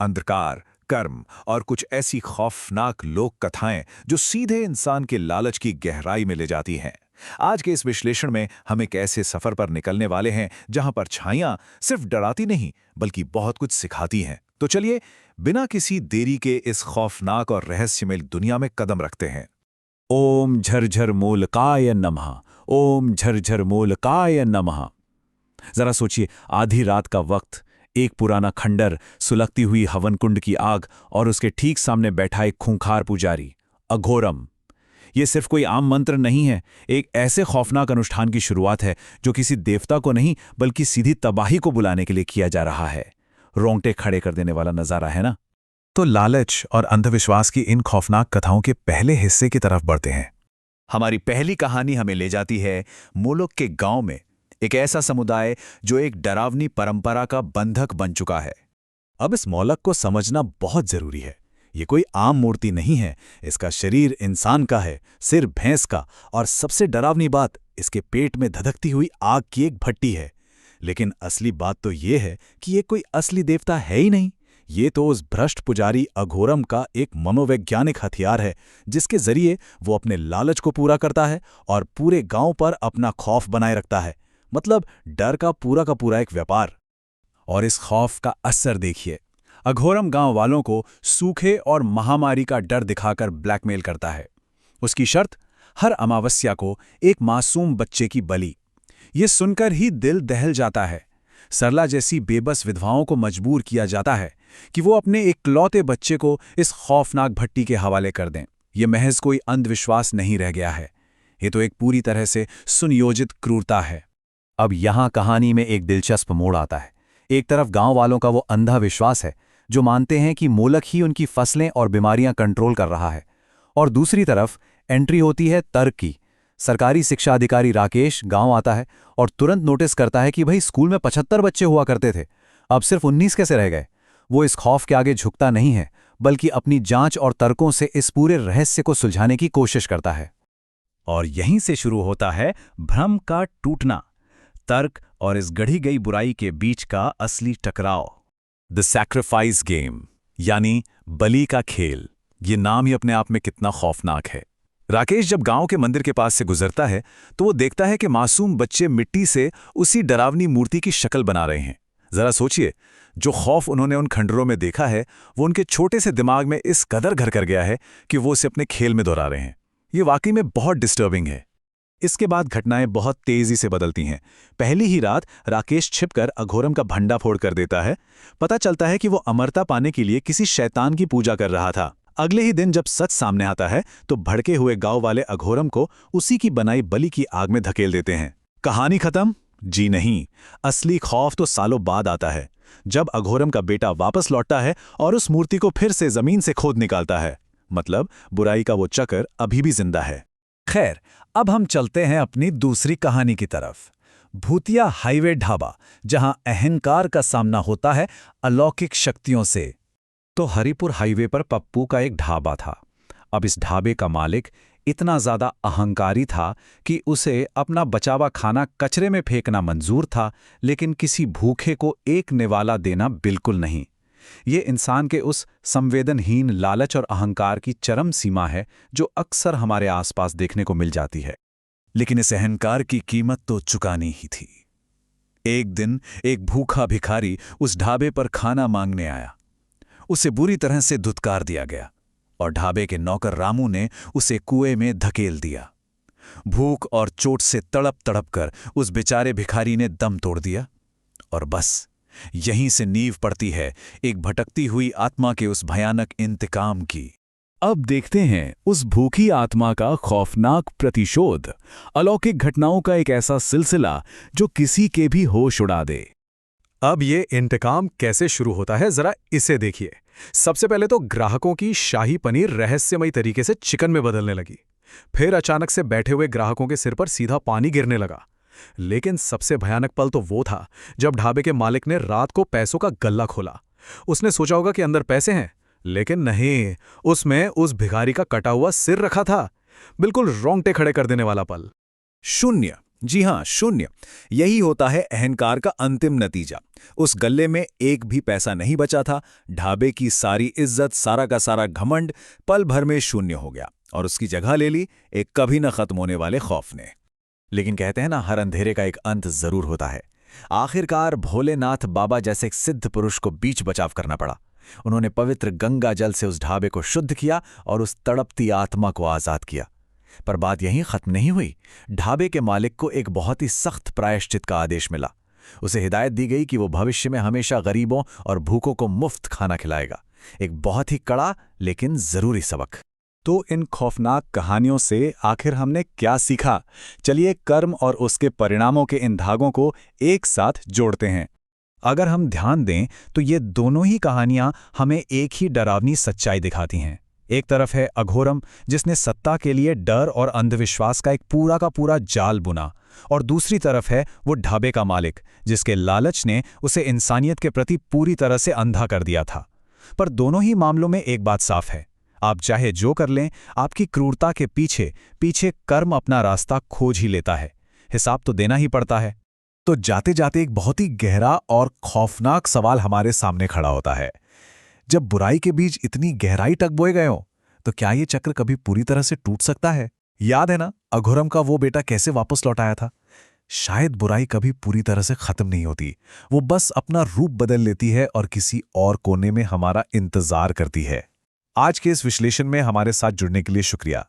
अंधकार, कर्म और कुछ ऐसी खौफनाक लोक कथाएं जो सीधे इंसान के लालच की गहराई में ले जाती हैं। आज के इस विश्लेषण में हम एक ऐसे सफर पर निकलने वाले हैं जहां परछाइयां सिर्फ डराती नहीं बल्कि बहुत कुछ सिखाती हैं। तो चलिए बिना किसी देरी के इस खौफनाक और रहस्यमय दुनिया में कदम रखते हैं। ओम झरझर मूलकाय नमः। ओम झरझर मूलकाय नमः। जरा सोचिए, आधी रात का वक्त, एक पुराना खंडर, सुलगती हुई हवन कुंड की आग और उसके ठीक सामने बैठा एक खूंखार पुजारी, अघोरम। ये सिर्फ कोई आम मंत्र नहीं है, एक ऐसे खौफनाक अनुष्ठान की शुरुआत है जो किसी देवता को नहीं बल्कि सीधी तबाही को बुलाने के लिए किया जा रहा है। रोंगटे खड़े कर देने वाला नजारा है ना? तो लालच और अंधविश्वास की इन खौफनाक कथाओं के पहले हिस्से की तरफ बढ़ते हैं। हमारी पहली कहानी हमें ले जाती है मोलोक के गांव में, एक ऐसा समुदाय जो एक डरावनी परंपरा का बंधक बन चुका है। अब इस मोलक को समझना बहुत जरूरी है। ये कोई आम मूर्ति नहीं है, इसका शरीर इंसान का है, सिर भैंस का, और सबसे डरावनी बात, इसके पेट में धधकती हुई आग की एक भट्टी है। लेकिन असली बात तो ये है कि ये कोई असली देवता है ही नहीं। ये तो उस भ्रष्ट पुजारी अघोरम का एक मनोवैज्ञानिक हथियार है, जिसके जरिए वो अपने लालच को पूरा करता है और पूरे गांव पर अपना खौफ बनाए रखता है। मतलब डर का पूरा एक व्यापार। और इस खौफ का असर देखिए, अघोरम गांव वालों को सूखे और महामारी का डर दिखाकर ब्लैकमेल करता है। उसकी शर्त, हर अमावस्या को एक मासूम बच्चे की बलि। ये सुनकर ही दिल दहल जाता है। सरला जैसी बेबस विधवाओं को मजबूर किया जाता है कि वो अपने इकलौते बच्चे को इस खौफनाक भट्टी के हवाले कर दें। ये महज कोई अंधविश्वास नहीं रह गया है, ये तो एक पूरी तरह से सुनियोजित क्रूरता है। अब यहाँ कहानी में एक दिलचस्प मोड़ आता है। एक तरफ गांव वालों का वो अंधा विश्वास है जो मानते हैं कि मोलक ही उनकी फसलें और बीमारियां कंट्रोल कर रहा है, और दूसरी तरफ एंट्री होती है तर्क की। सरकारी शिक्षा अधिकारी राकेश गांव आता है और तुरंत नोटिस करता है कि भाई, स्कूल में 75 बच्चे हुआ करते थे, अब सिर्फ 19 कैसे रह गए। वो इस खौफ के आगे झुकता नहीं है, बल्कि अपनी जांच और तर्कों से इस पूरे रहस्य को सुलझाने की कोशिश करता है। और यहीं से शुरू होता है भ्रम का टूटना, तर्क और इस गढ़ी गई बुराई के बीच का असली टकराव। द सैक्रिफाइस गेम, यानी बलि का खेल। ये नाम ही अपने आप में कितना खौफनाक है। राकेश जब गांव के मंदिर के पास से गुजरता है तो वो देखता है कि मासूम बच्चे मिट्टी से उसी डरावनी मूर्ति की शक्ल बना रहे हैं। जरा सोचिए, जो खौफ उन्होंने उन खंडरों में देखा है वो उनके छोटे से दिमाग में इस कदर घर कर गया है कि वो उसे अपने खेल में दोहरा रहे हैं। ये वाकई में बहुत डिस्टर्बिंग है। इसके बाद घटनाएं बहुत तेजी से बदलती हैं। पहली ही रात राकेश छिपकर अघोरम का भंडा फोड़ कर देता है। पता चलता है कि वो अमरता पाने के लिए किसी शैतान की पूजा कर रहा था। अगले ही दिन जब सच सामने आता है तो भड़के हुए गांव वाले अघोरम को उसी की बनाई बलि की आग में धकेल देते हैं। कहानी खत्म? जी नहीं, असली खौफ तो सालों बाद आता है, जब अघोरम का बेटा वापस लौटता है और उस मूर्ति को फिर से जमीन से खोद निकालता है। मतलब बुराई का वो चक्र अभी भी जिंदा है। खैर, अब हम चलते हैं अपनी दूसरी कहानी की तरफ, भूतिया हाईवे ढाबा, जहां अहंकार का सामना होता है अलौकिक शक्तियों से। तो हरिपुर हाईवे पर पप्पू का एक ढाबा था। अब इस ढाबे का मालिक इतना ज्यादा अहंकारी था कि उसे अपना बचावा खाना कचरे में फेंकना मंजूर था, लेकिन किसी भूखे को एक निवाला देना बिल्कुल नहीं। ये इंसान के उस संवेदनहीन लालच और अहंकार की चरम सीमा है जो अक्सर हमारे आसपास देखने को मिल जाती है। लेकिन इस अहंकार की कीमत तो चुकानी ही थी। एक दिन एक भूखा भिखारी उस ढाबे पर खाना मांगने आया। उसे बुरी तरह से धुतकार दिया गया और ढाबे के नौकर रामू ने उसे कुएं में धकेल दिया। भूख और चोट से तड़प तड़प कर उस बेचारे भिखारी ने दम तोड़ दिया। और बस यहीं से नींव पड़ती है एक भटकती हुई आत्मा के उस भयानक इंतकाम की। अब देखते हैं उस भूखी आत्मा का खौफनाक प्रतिशोध, अलौकिक घटनाओं का एक ऐसा सिलसिला जो किसी के भी होश उड़ा दे। अब ये इंतकाम कैसे शुरू होता है, जरा इसे देखिए। सबसे पहले तो ग्राहकों की शाही पनीर रहस्यमयी तरीके से चिकन में बदलने लगी। फिर अचानक से बैठे हुए ग्राहकों के सिर पर सीधा पानी गिरने लगा। लेकिन सबसे भयानक पल तो वो था जब ढाबे के मालिक ने रात को पैसों का गल्ला खोला। उसने सोचा होगा कि अंदर पैसे हैं, लेकिन नहीं, उसमें उस भिखारी का कटा हुआ सिर रखा था। बिल्कुल रोंगटे खड़े कर देने वाला पल। शून्य, जी हाँ, शून्य। यही होता है अहंकार का अंतिम नतीजा। उस गल्ले में एक भी पैसा नहीं बचा था। ढाबे की सारी इज्जत, सारा का सारा घमंड पल भर में शून्य हो गया और उसकी जगह ले ली एक कभी न खत्म होने वाले खौफ ने। लेकिन कहते हैं ना, हर अंधेरे का एक अंत जरूर होता है। आखिरकार भोलेनाथ बाबा जैसे एक सिद्ध पुरुष को बीच बचाव करना पड़ा। उन्होंने पवित्र गंगा जल से उस ढाबे को शुद्ध किया और उस तड़पती आत्मा को आजाद किया। पर बात यहीं खत्म नहीं हुई। ढाबे के मालिक को एक बहुत ही सख्त प्रायश्चित का आदेश मिला। उसे हिदायत दी गई कि वो भविष्य में हमेशा गरीबों और भूखों को मुफ्त खाना खिलाएगा। एक बहुत ही कड़ा लेकिन जरूरी सबक। तो इन खौफनाक कहानियों से आखिर हमने क्या सीखा? चलिए कर्म और उसके परिणामों के इन धागों को एक साथ जोड़ते हैं। अगर हम ध्यान दें तो ये दोनों ही कहानियां हमें एक ही डरावनी सच्चाई दिखाती हैं। एक तरफ है अघोरम, जिसने सत्ता के लिए डर और अंधविश्वास का एक पूरा का पूरा जाल बुना, और दूसरी तरफ है वो ढाबे का मालिक, जिसके लालच ने उसे इंसानियत के प्रति पूरी तरह से अंधा कर दिया था। पर दोनों ही मामलों में एक बात साफ है, आप चाहे जो कर लें, आपकी क्रूरता के पीछे पीछे कर्म अपना रास्ता खोज ही लेता है। हिसाब तो देना ही पड़ता है। तो जाते जाते एक बहुत ही गहरा और खौफनाक सवाल हमारे सामने खड़ा होता है। जब बुराई के बीज इतनी गहराई तक बोए गए हो, तो क्या ये चक्र कभी पूरी तरह से टूट सकता है? याद है ना, अघोरम का वो बेटा कैसे वापस लौट आया था? शायद बुराई कभी पूरी तरह से खत्म नहीं होती। वो बस अपना रूप बदल लेती है और किसी और कोने में हमारा इंतजार करती है। आज के इस विश्लेषण में हमारे साथ जुड़ने के लिए शुक्रिया।